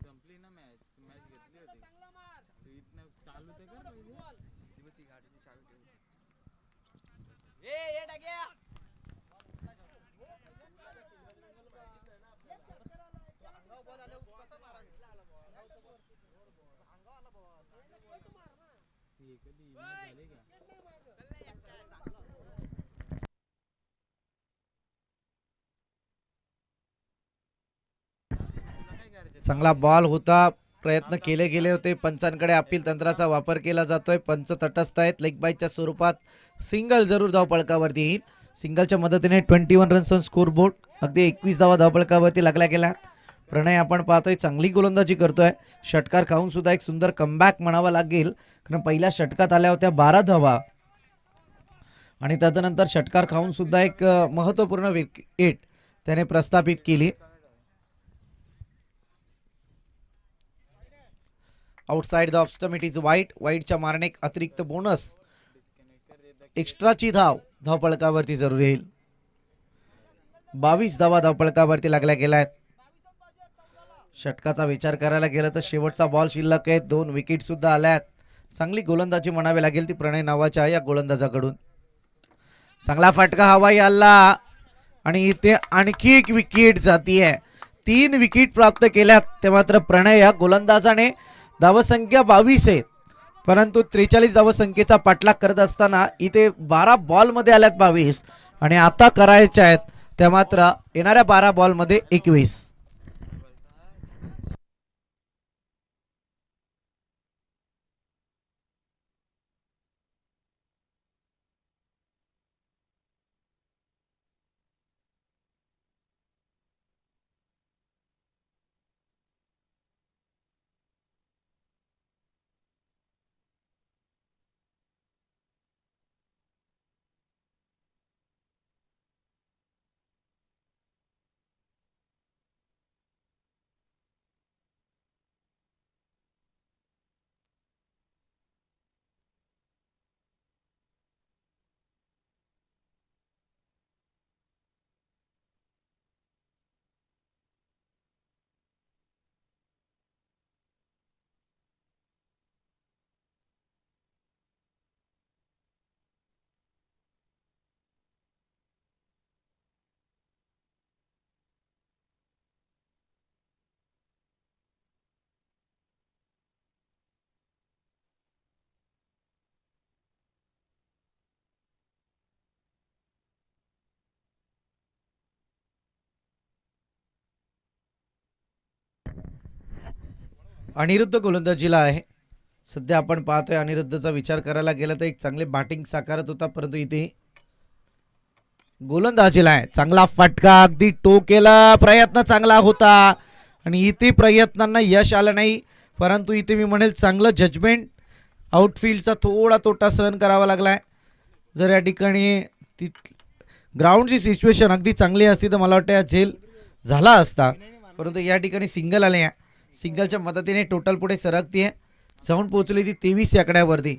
संपली ना, मॅच घेतली होती तू इथनं चालू तर कर पहिले. ती गाडीची चालू ठेव. ए टाक्या कधी झाले का? चांगला बॉल होता, प्रयत्न केले गेले होते. पंचांकडे अपील तंत्राचा वापर केला जातोय. पंच तटस्थ आहेत. लेग बायच्या स्वरूपात सिंगल जरूर धावपळकावरती येईल. सिंगलच्या मदतीने 21 रन्स ऑन स्कोर बोर्ड. अगदी 21 धावा धावपळकावरती लागल्या गेल्या. प्रणय आपण पाहतोय चांगली गोलंदाजी करतोय. षटकार खाऊन सुद्धा एक सुंदर कमबॅक म्हणावा लागेल, कारण पहिल्या षटकात आल्या होत्या 12 धावा आणि तदनंतर षटकार खाऊन सुद्धा एक महत्त्वपूर्ण विकेट त्याने प्रस्थापित केली. Outside the off stump it is वाईट. वाईटच्या मारणे एक अतिरिक्त बोनस, एक्स्ट्राची धावपळकावरती जरूर येईल. 22 धावा धावपळकावरती लागल्या गेल्या आहेत. षटकाचा विचार करायला गेला तर शेवटचा बॉल शिल्लक आहे. 2 विकेट सुद्धा आल्या आहेत. चांगली गोलंदाजी म्हणावी लागेल ती प्रणय नावाच्या या गोलंदाजाकडून. चांगला फटका हवाई आला आणि इथे आणखी एक विकेट जातीये. 3 विकेट प्राप्त केल्यात. ते मात्र प्रणय या गोलंदाजाने धावसंख्या 22 आहे, परंतु 43 धावसंख्येचा पाठलाग करत असताना इथे 12 बॉलमध्ये आल्यात 22 आणि आता करायच्या आहेत त्या मात्र येणाऱ्या 12 बॉलमध्ये 21. अनिरुद्ध गोलंदाजीला आहे सध्या. आपण पाहतोय अनिरुद्धचा विचार करायला गेला तर एक चांगले बॅटिंग साकारत होता, परंतु इथे गोलंदाजीला आहे. चांगला फटका, अगदी टोकेला, प्रयत्न चांगला होता आणि इथे प्रयत्नांना यश आलं नाही. परंतु इथे मी म्हणेल चांगलं जजमेंट, आउटफील्डचा थोडा तोटा सहन करावा लागलाय. जर या ठिकाणी ती ग्राउंडची सिच्युएशन अगदी चांगली असती तर मला वाटतं या झेल झाला असता. परंतु या ठिकाणी सिंगल आले आहे. सिंगलच्या मदतीने टोटल पुढे सरकतीये, जाऊन पोहोचली ती 23 आकड्यावरती.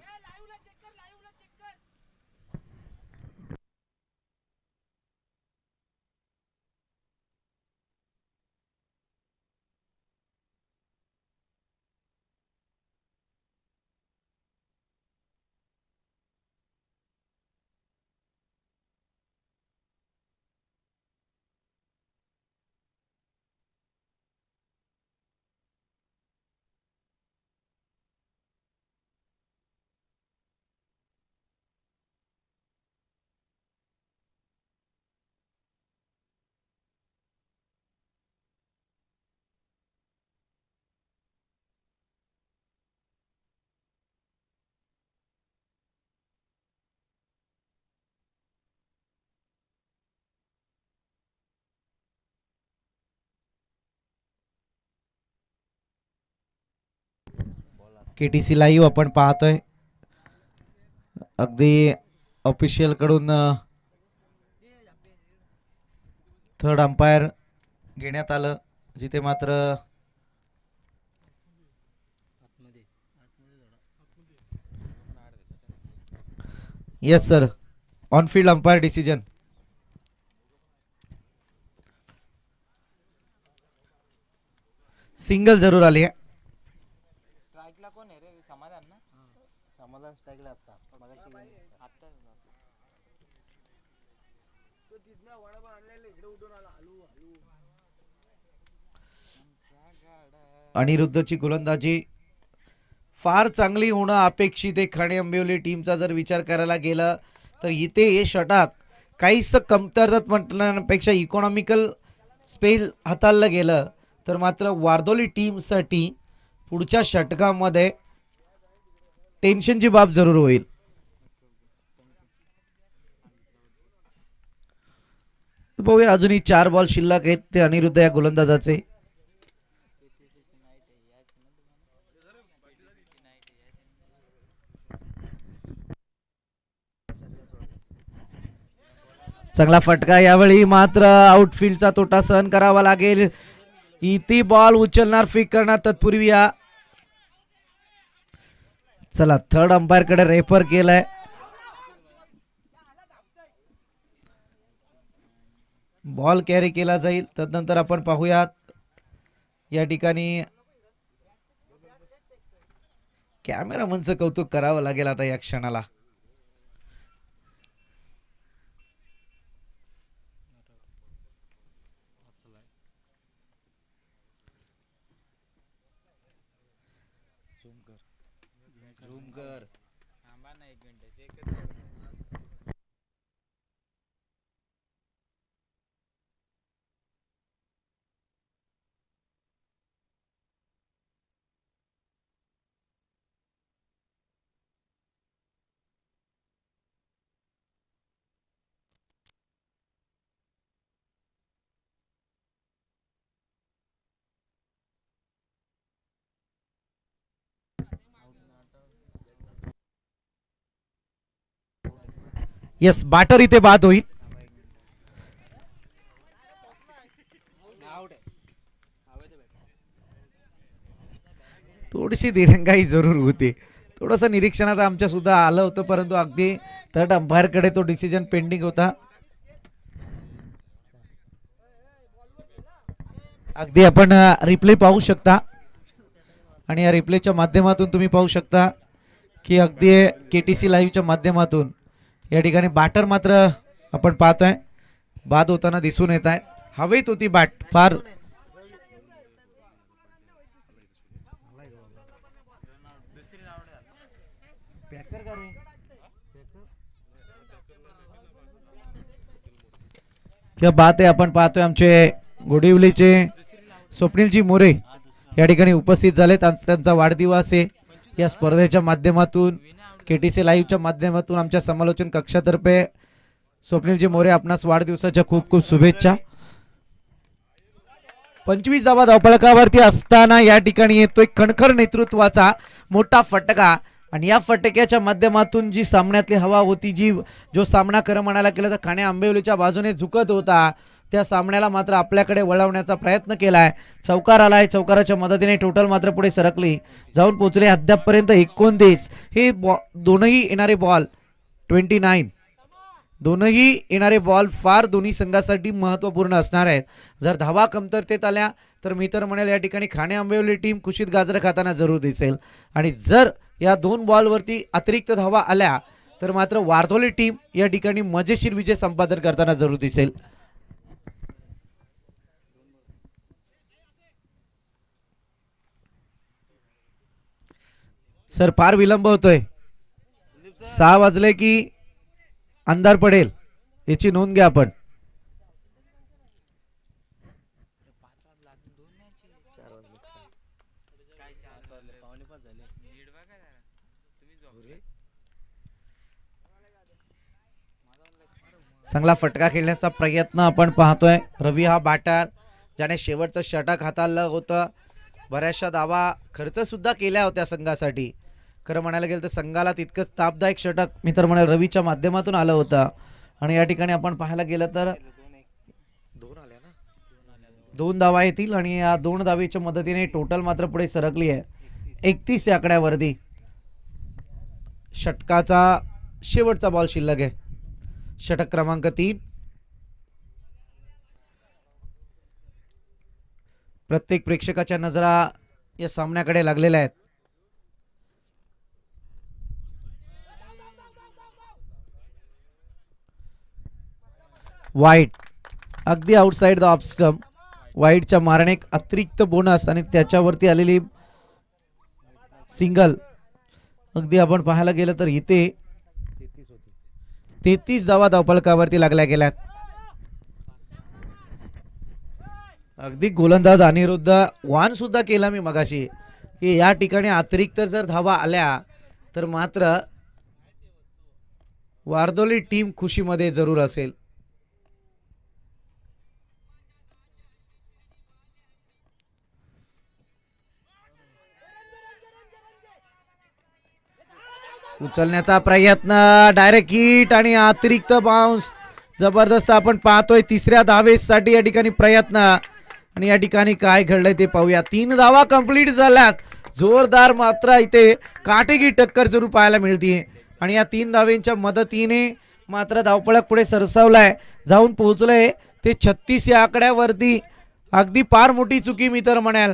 KTC लाईव्ह आपण पाहतोय. अगदी ऑफिशियल कडून थर्ड अंपायर घेण्यात आलं, जिथे मात्र yes sir, on field umpire decision. Single जरूर आली आहे. स्ट्राईकला कोण आहे रे? समाधान ना? समाधान स्ट्राईकला आता अनिरुद्धची गोलंदाजी फार चांगली होणं अपेक्षित आहे. ठाणे आंबिवली टीमचा जर विचार करायला गेला तर इथे हे षटक काहीच कमतरता म्हटल्यापेक्षा इकॉनॉमिकल स्पेल हाताळलं गेलं तर मात्र वारदोली टीमसाठी पुढच्या षटकामध्ये टेन्शनची बाब जरूर होईल. बघूया, अजूनही 4 बॉल शिल्लक आहेत ते अनिरुद्ध या गोलंदाजाचे. चांगला फटका, यावेळी मात्र आउटफील्डचा तोटा सहन करावा लागेल. इथे बॉल उचलणार, फिक करणार तत्पूर्वी या चला थर्ड अंपायर कडे रेफर केलाय. बॉल कॅरी केला जाईल. तदनंतर आपण पाहूयात या ठिकाणी कॅमेरामनचं कौतुक करावं लागेल आता या क्षणाला. थांबा ना 1 घंटे एकच. यस, बाटर इथे बाद होईल. थोडीशी दिरंगाई जरूर होती. थोडंसं निरीक्षणात आमच्या सुद्धा आलं होतं, परंतु अगदी थर्ड अंपायर कडे तो डिसिजन पेंडिंग होता. अगदी आपण रिप्ले पाहू शकता आणि या रिप्लेच्या माध्यमातून तुम्ही पाहू शकता की अगदी KTC लाईव्हच्या माध्यमातून या ठिकाणी बॅटर मात्र आपण पाहतोय बाद होताना दिसून येत आहेत. हवेत होती बॅट, फार क्या बात आहे. आपण पाहतोय आमचे गोडिवलीचे स्वप्नीलजी मोरे या ठिकाणी उपस्थित झालेत. त्यांचा वाढदिवस आहे. या स्पर्धेच्या माध्यमातून KTC लाईव्हच्या माध्यमातून आमच्या समालोचन कक्षातर्फे स्वप्नीलजी मोरे आपणास वाढदिवसाच्या खूप खूप शुभेच्छा. 25 धावा धावफलकावरती असताना या ठिकाणी येतोय कणखर नेतृत्वाचा मोठा फटका आणि या फटक्याच्या माध्यमातून जी सामन्यातली हवा होती, जो सामना खरं म्हणायला गेलं तर खाणे आंबिवलीच्या बाजूने झुकत होता, त्या सामन्याला मात्र आपल्याकडे वळवण्याचा प्रयत्न केलाय. चौकार आलाय, चौकाराच्या मदतीने टोटल मात्र पुढे सरकली, जाऊन पोहोचले अद्यापपर्यंत 29. हे दोनही येणारे बॉल 29, दोनही येणारे बॉल फार दोन्ही संघासाठी महत्त्वपूर्ण असणार आहेत. जर धावा कमतरतेत आल्या तर मी तर म्हणेल या ठिकाणी खाणे आंबिवली टीम कुशीत गाजरं खाताना जरूर दिसेल, आणि जर या 2 बॉलवरती अतिरिक्त धावा आल्या तर मात्र वारधोली टीम या ठिकाणी मजेशीर विजय संपादन करताना जरूर दिसेल. सर फार विलंब होतोय, 6 वाजले की अंधार पडेल, याची नोंद घ्या आपण. चांगला फटका खेळण्याचा प्रयत्न आपण पाहतोय. रवी हा बॅटर ज्याने शेवटचं षटक हाताळलं होतं, बऱ्याचशा धावा खर्च सुद्धा केल्या होत्या संघासाठी. खरं म्हणायला गेलं तर संघाला तितकंच तापदायक षटक मी तर म्हणेल रवीच्या माध्यमातून आलं होतं. आणि या ठिकाणी आपण पाहायला गेलं तर 2 धावा येतील आणि या 2 धावेच्या मदतीने टोटल मात्र पुढे सरकली आहे 31 या आकड्यावरती. षटकाचा शेवटचा बॉल शिल्लक आहे, षटक क्रमांक 3. प्रत्येक प्रेक्षकाच्या नजरा या सामन्याकडे लागलेल्या आहेत. वाईट अगदी आउटसाइड द ऑफ स्टंप, वाईटच्या मारणे एक अतिरिक्त बोनस आणि त्याच्यावरती आलेली सिंगल. अगदी आपण पाहायला गेलं तर इथे 33 धावा धावफलकावरती लागल्या गेल्यात. अगदी गोलंदाज अनिरुद्ध वान सुद्धा केला मी मगाशी की या ठिकाणी अतिरिक्त जर धावा आल्या तर मात्र वारदोली टीम खुशीमध्ये जरूर असेल. उचलण्याचा प्रयत्न, डायरेक्ट हिट आणि अतिरिक्त बाउन्स. जबरदस्त आपण पाहतोय 3ऱ्या धावेसाठी या ठिकाणी प्रयत्न, आणि या ठिकाणी काय घडलंय ते पाहूया. 3 धावा कंप्लीट झाल्यात. जोरदार मात्र इथे काटेकी टक्कर जरूर पाहायला मिळते आणि या 3 धावेंच्या मदतीने मात्र धावपळक पुढे सरसावलाय, जाऊन पोहोचलंय ते 36 या आकड्यावरती. अगदी फार मोठी चुकी मी तर म्हणाल,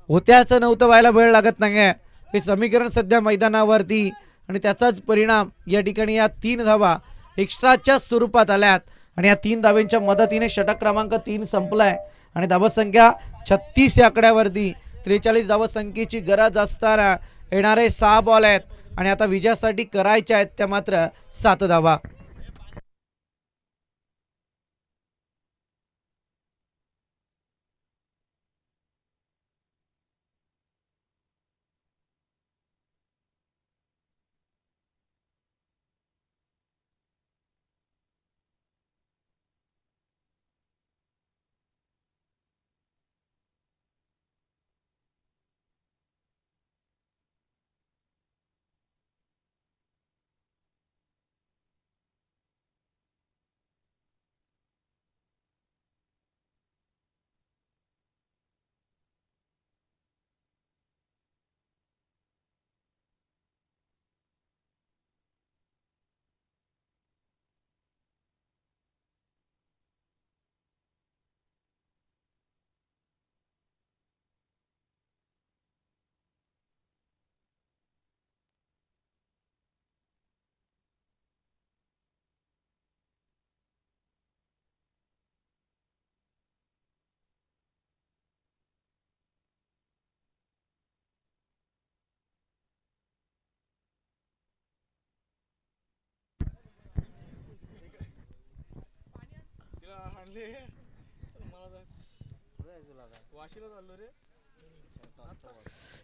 होत्याचं नव्हतं व्हायला वेळ लागत नाही. हे समीकरण सध्या मैदानावरती आणि त्याचाच परिणाम या ठिकाणी या 3 धावा एक्स्ट्राच्या स्वरूपात आल्यात आणि या 3 धावेंच्या मदतीने षटक क्रमांक 3 संपलाय आणि धावसंख्या 36 या आकड्यावरती. 43 धावसंख्येची गरज असताना येणारे 6 बॉल आहेत आणि आता विजयासाठी करायच्या आहेत त्या मात्र 7 धावा.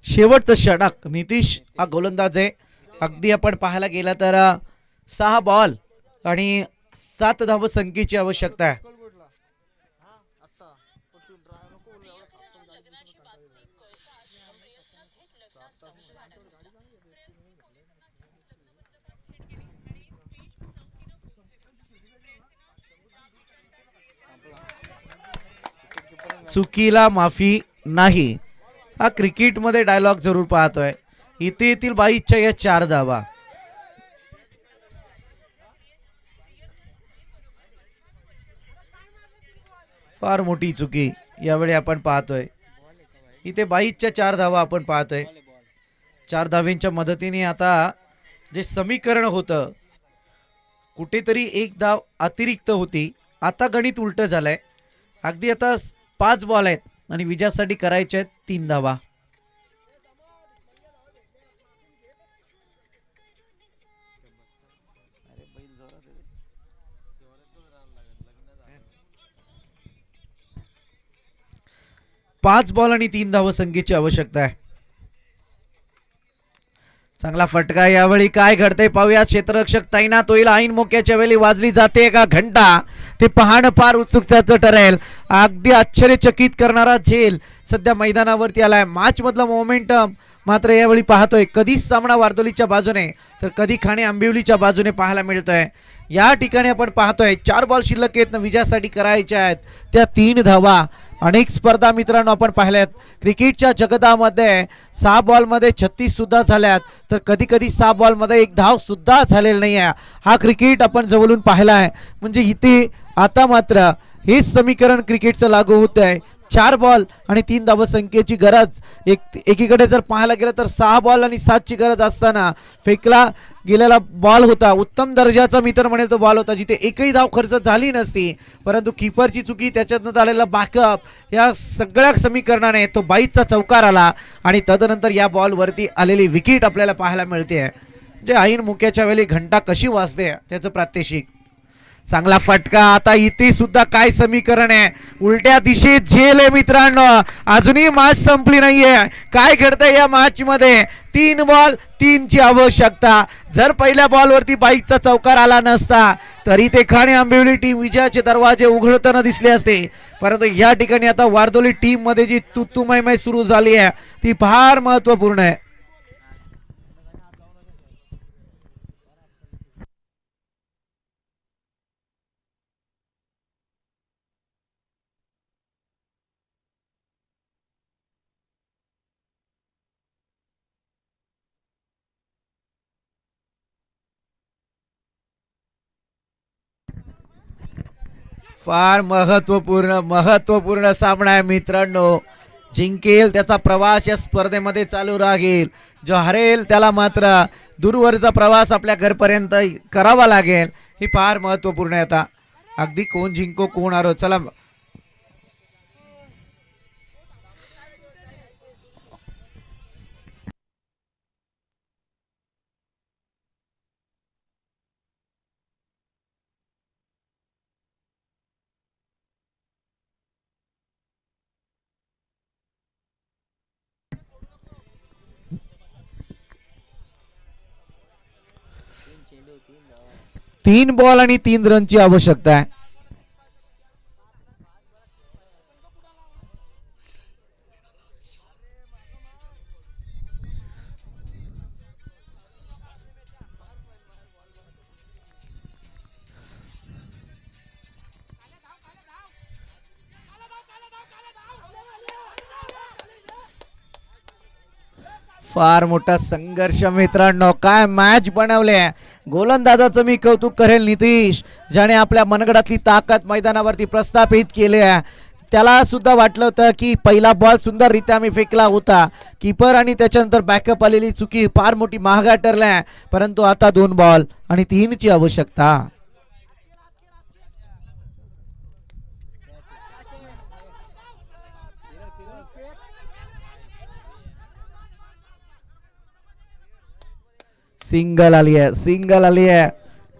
शेवटचं षटक नितीश हा गोलंदाज आहे. अगदी आपण पाहायला गेला तर 6 बॉल आणि 7 धावसंख्येची आवश्यकता आहे. चुकीला माफी नाही, हा क्रिकेटमध्ये डायलॉग जरूर पाहतोय. इथे येथील 22च्या या 4 धावा. फार मोठी चुकी यावेळी आपण पाहतोय. इथे 22च्या 4 धावा आपण पाहतोय. 4 धावेंच्या मदतीने आता जे समीकरण होतं, कुठेतरी एक धाव अतिरिक्त होती, आता गणित उलट झालंय. अगदी आता 5 बॉल आहेत आणि विजयासाठी करायचे आहेत 3 धावा. पाच बॉल आणि 3 धावसंख्येची आवश्यकता आहे. चांगला फटका. यावेळी काय घडतंय पाहूया. क्षेत्ररक्षक तैनात होईल. ऐन मोक्याच्या वेळी वाजली जाते का घंटा, ते पाहणं फार उत्सुकतेचं ठरेल. अगदी आश्चर्यचकित करणारा झेल सध्या मैदानावरती आलाय. मॅच मधला मोमेंटम मात्र यावेळी पाहतोय कधी सामना वारदोलीच्या बाजूने तर कधी खाणे आंबिवलीच्या बाजूने पाहायला मिळतोय. या ठिकाणी आपण पाहतोय 4 बॉल शिल्लक आहेत, विजयासाठी करायच्या आहेत त्या 3 धावा. अनेक स्पर्धा मित्रांनो आपण पाहिल्यात क्रिकेटच्या जगतामध्ये. 6 बॉलमध्ये 36 सुद्धा झाल्यात, तर कधी कधी 6 बॉलमध्ये 1 धाव सुद्धा झालेला नाही आहे. हा क्रिकेट आपण जवळून पाहिला आहे. म्हणजे इथे आता मात्र हेच समीकरण क्रिकेटचं लागू होत आहे. 4 बॉल आणि 3 धावसंख्येची गरज. एकीकडे जर पाहायला गेलं तर 6 बॉल आणि 7ची गरज असताना फेकला गेलेला बॉल होता, उत्तम दर्जाचा मी तर म्हणेल तो बॉल होता, जिथे एकही धाव खर्च झाली नसती. परंतु कीपरची चुकी, त्याच्यातनं आलेला बॅकअप, या सगळ्या समीकरणाने तो 22चा चौकार आला आणि तदनंतर या बॉलवरती आलेली विकेट आपल्याला पाहायला मिळते. जे ऐन मुक्याच्या वेळी घंटा कशी वाजते त्याचं प्रात्यक्षिक. चांगला फटका. आता इथे सुद्धा काय समीकरण आहे, उलट्या दिशेत झेल आहे मित्रांनो. अजूनही मॅच संपली नाहीये. काय घडतंय या मॅच मध्ये. 3 बॉल 3ची आवश्यकता. जर पहिल्या बॉलवरती 22चा चौकार आला नसता तरी ते खाणे आंबिवली टीम विजयाचे दरवाजे उघडताना दिसले असते. परंतु या ठिकाणी आता वारदोली टीम मध्ये जी तुतुमय सुरू झाली आहे ती फार महत्वपूर्ण आहे. फार महत्वपूर्ण सामना आहे मित्रांनो. जिंकेल त्याचा प्रवास या स्पर्धेमध्ये चालू राहील, जो हरेल त्याला मात्र दूरवरचा प्रवास आपल्या घरपर्यंत करावा लागेल. ही फार महत्वपूर्ण आहे. आता अगदी कोण जिंको कोण हारो. चला तीन बॉल आणि 3 रनची आवश्यकता आहे. फार मोठा संघर्ष मित्रांनो. काय मॅच बनवले. गोलंदाजाचं मी कौतुक करेल नितीश, ज्याने आपल्या मनगडातली ताकद मैदानावरती प्रस्थापित केली आहे. त्याला सुद्धा वाटलं होतं की पहिला बॉल सुंदररित्या मी फेकला होता. कीपर आणि त्याच्यानंतर बॅकअप आलेली चुकी फार मोठी महागा ठरल्या. परंतु आता 2 बॉल आणि 3ची आवश्यकता. सिंगल आली आहे.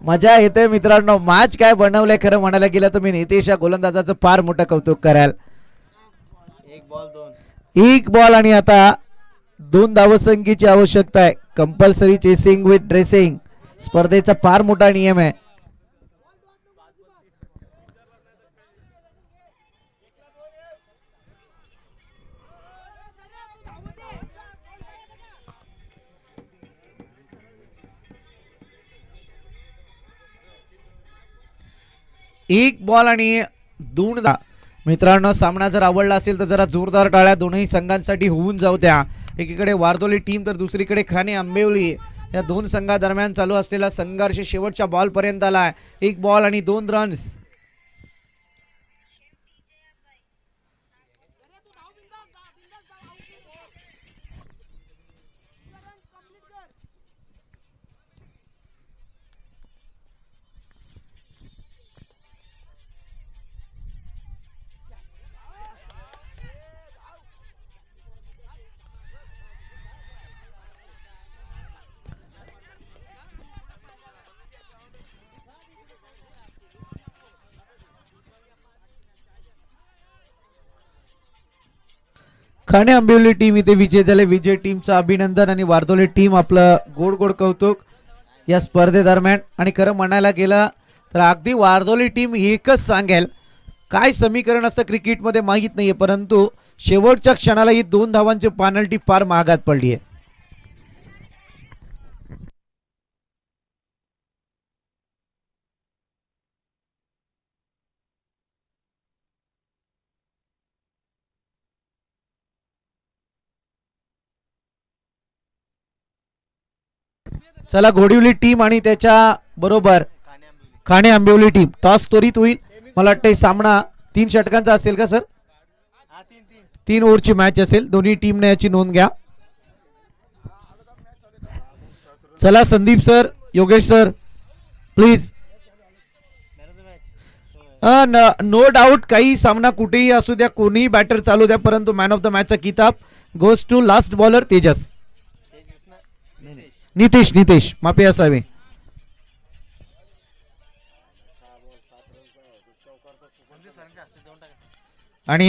मजा येते मित्रांनो. मॅच काय बनवलंय खरं म्हणायला गेलं तर मी नितेश या गोलंदाजाचं फार मोठं कौतुक कराल. 1 बॉल आणि आता 2 धावसंख्येची आवश्यकता आहे. कंपल्सरी चेसिंग विथ ड्रेसिंग स्पर्धेचा फार मोठा नियम आहे. एक बॉल आणि 2 मित्रांनो, सामना जर आवडला असेल तर जरा जोरदार टाळ्या दोनही संघांसाठी होऊन जाऊ द्या. एकीकडे वारदोली टीम तर दुसरीकडे खाणे आंबिवली या दोन संघादरम्यान चालू असलेला संघर्ष शेवटच्या बॉल पर्यंत आलाय. 1 बॉल आणि 2 रन्स. खाणे आंबिवली टीम इथे विजय झाले. विजय टीमचं अभिनंदन आणि वारदोली टीम आपलं गोड गोड कौतुक या स्पर्धेदरम्यान. आणि खरं म्हणायला गेलं तर अगदी वारदोली टीम एकच सांगेल, काय समीकरण असतं क्रिकेटमध्ये माहीत नाहीये, परंतु शेवटच्या क्षणाला ही 2 धावांची पेनल्टी फार महागात पडली आहे. चला, घोडिवली टीम आणि त्याच्या बरोबर खाणे आंबिवली टीम टॉस त्वरित होईल. मला वाटतं सामना 3 षटकांचा असेल का सर? 3 ओव्हरची मॅच असेल. दोन्ही टीमने याची नोंद घ्या. चला Sandeep sir, Yogesh sir, please. No doubt, काही सामना कुठेही असू द्या, कोणीही बॅटर चालू द्या, परंतु मॅन ऑफ द मॅचचा किताब goes to last bowler Tejas. Nitesh माफी असावे. आणि